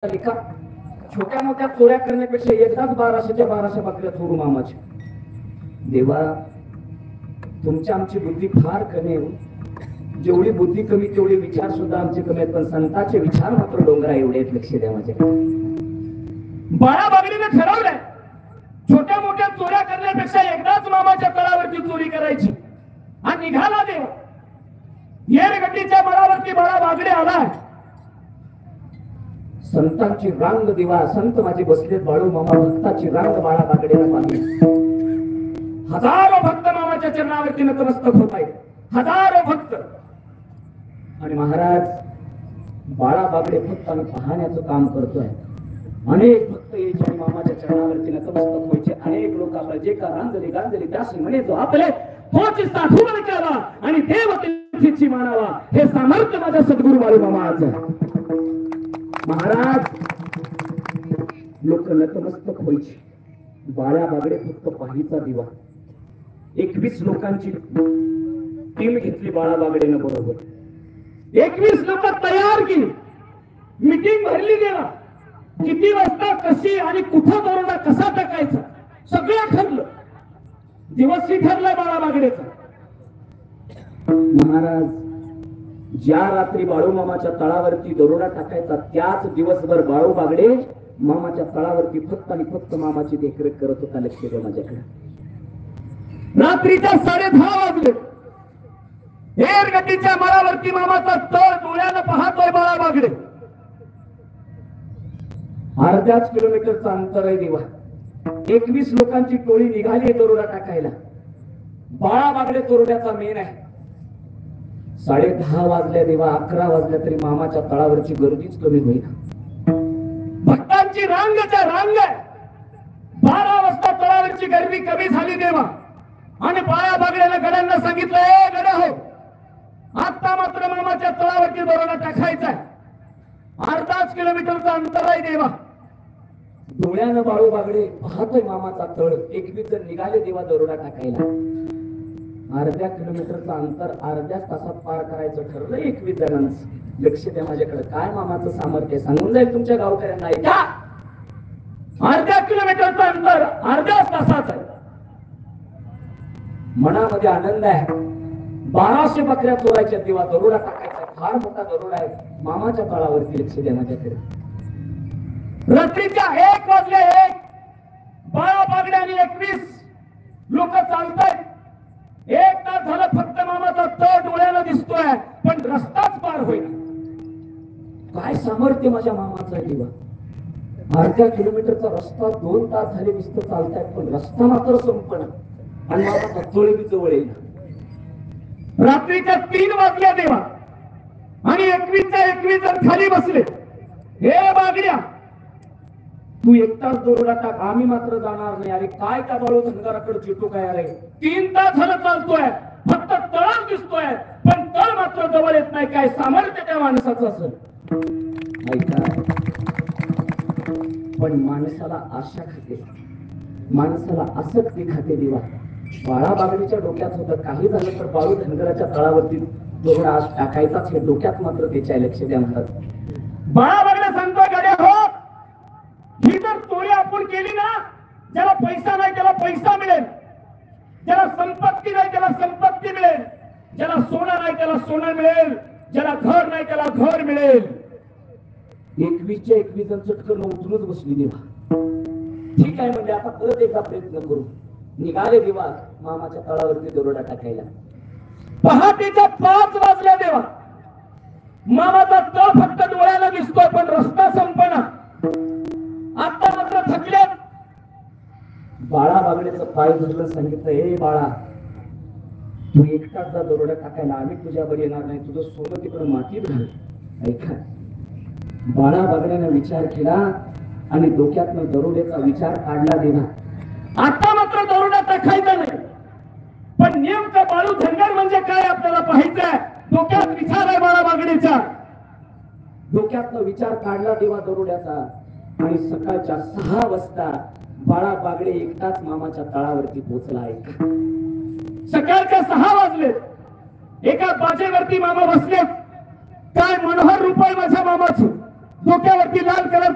एका छोट्या मोठ्या चोऱ्या करण्यापेक्षा एकदाच 1200 बकऱ्या चोरू मामाचे. देवा, तुमची आमची बुद्धी फार कमी आहे. जेवढी बुद्धी कमी तेवढे विचार सुद्धा आमचे कमी आहेत, पण संतांचे विचार मात्र डोंगरा एवढे आहेत. लक्ष द्या माझ्या. बाळा बागडीने ठरवलंय छोट्या मोठ्या चोऱ्या करण्यापेक्षा एकदाच मामाच्या तळावरती चोरी करायची. आणि निघाला देव. येरगड्डीच्या मळावरती बाळा बागडे आलाय. संतांची रांग दिवा संत माझे बसले बाळू मामा. भक्ताची रांग बाळा बागडेला पाहिली. हजारो भक्त मामाच्या चरणावरती नतमस्तक होत आहेत. हजारो भक्त. आणि महाराज बाळा बागडे फक्त आम्ही पाहण्याचं काम करतोय. अनेक भक्त यायचे आणि मामाच्या चरणावरती नतमस्तक व्हायचे. अनेक लोक आपल्या जे का रांजली गांजली त्याशी म्हणे जो आपले तोच साठवण केला आणि देव तिथीची मानावा. हे सामर्थ्य माझ्या सद्गुरू बाळू मामाचं. महाराज लोक नतमस्तक व्हायचे. बाळा बागडे फक्त पाहिचा दिवा. 21 लोकांची टीम घेतली बाळा बागडेनं बरोबर. 21 लोक तयार केली. मीटिंग भरली गेला. किती वाजता कशी आणि कुठं दरोडा कसा टाकायचा सगळं ठरलं. दिवसही ठरलाय बाळा बागडेचा. महाराज ज्या रात्री बाळू मामाच्या तळावरती दरोडा टाकायचा त्याच दिवसभर बाळू बागडे मामाच्या तळावरती फक्त आणि फक्त मामाची देखरेख करत होता. लक्ष द्या माझ्याकडे. रात्रीच्या 10:30 वाजले. येरगड्डीच्या मळावरती मामाचा तळ डोळ्यानं पाहतोय बाळा बागडे. अर्ध्याच किलोमीटरचं अंतर आहे देवा. 21 लोकांची टोळी निघाली दरोडा टाकायला. बाळा बागडे दरोड्याचा मेन आहे. 10:30 वाजल्या देवा. 11 वाजल्या तरी मामाच्या तळावरची गर्दीच कमी होईल. भक्तांची रांगच्या रांग आहे. 12 वाजता तळावरची गर्दी कमी झाली देवा. आणि बाळा बागड्यानं गड्यांना सांगितलं, ए गड्या हो, आता मात्र मामाच्या तळावरती दरोडा टाकायचा आहे. अर्धाच किलोमीटरचं अंतर आहे देवा. डोळ्यानं बाळू बागडे पाहतोय मामाचा तळ. 21 जण निघाले देवा दरोडा टाकायला. अर्ध्या किलोमीटरचं अंतर अर्ध्याच तासात पार करायचं ठरलं 21 जणांचं. लक्ष द्या माझ्याकडे. काय मामाचं सामर्थ्य सांगून जाईल तुमच्या गावकऱ्यांना. ऐका, अर्ध्या किलोमीटरचं अंतर अर्ध्याच तासात आहे. मनामध्ये आनंद आहे. 1200 बकऱ्या चोरायच्या तेव्हा दरोडा टाकायचा. फार मोठा दरोडा आहे मामाच्या तळावरती. लक्ष द्या माझ्याकडे. रात्रीच्या 1 वाजले. 1 बाळा बागड्याने 21 लोक चालतायत. 1 तास झालं फक्त मामाचा तळ डोळ्याला दिसतोय पण रस्ताच पार होईल. काय सामर्थ्य माझ्या मामाचा दिवा. अर्ध्या किलोमीटरचा रस्ता 2 तास झाले दिसत चालतायत पण रस्ता मात्र संपना. आणि मामाचा तळ बी जवळ येईल. रात्रीच्या 3 वाजल्या देवा. आणि 21 जण खाली बसले. हे बागड्या, तू एकटाच दरोडा टाक, आम्ही मात्र जाणार नाही. अरे काय त्या बाळू धनगराकडे चिटू काय. अरे 3 तास झालं चालतोय फक्त तळच दिसतोय पण तळ मात्र जवळ येत नाही. काय सामर्थ्य त्या माणसाचं असेल. ऐका, पण माणसाला आशा खाते, माणसाला आसक्ती खाते देवा. बाळा बागडीच्या डोक्यात होतं काही झालं तर बाळू धनगराच्या तळावरती दरोडा आज टाकायचाच. हे डोक्यात मात्र त्याच्या. लक्ष द्या महाराज. बाळा बागडे सांगतो, गड्या हो, ही जर चोरी आपण केली ना, ज्याला पैसा नाही त्याला पैसा मिळेल, ज्याला संपत्ती नाही त्याला संपत्ती मिळेल, ज्याला सोनं नाही त्याला सोनं मिळेल, ज्याला घर नाही त्याला घर मिळेल. 21च्या 21 जण चटकन उतरूनच बसली देवा. ठीक आहे म्हणजे आता परत एकदा प्रयत्न करू. निघाले देवा मामाच्या तळावरती दरोडा टाकायला. पहाटेच्या 5 वाजल्या देवा. मामाचा तळ फक्त डोळ्याला दिसतोय पण रस्ता संपना. आता मात्र थकले. बाळा बागडेचं पाय धरलं. सांगितलं, हे बाळा, तू एकटाच जा दरोडा टाकायला. आम्ही तुझ्यावर येणार नाही. तुझं सोनं तिकडे मातीत घाल. ऐका, बाळा बागड्याने विचार केला आणि डोक्यातनं दरोड्याचा विचार काढला देवा. आता मात्र दरोडा टाकायचा नाही पण नेमकं बाळू धनगर म्हणजे काय आपल्याला पाहायचंय. डोक्यात विचार आहे बाळा बागडेचा. डोक्यातनं विचार काढला देवा दरोड्याचा. आणि सकाळच्या 6 वाजता बाळा बागडे एकटाच मामाच्या तळावरती पोहोचला. आहे सकाळच्या 6 वाजले. एका बाजेवरती मामा बसले. काय मनोहर रूप आहे माझ्या मामाचं. डोक्यावरती लाल कलरचा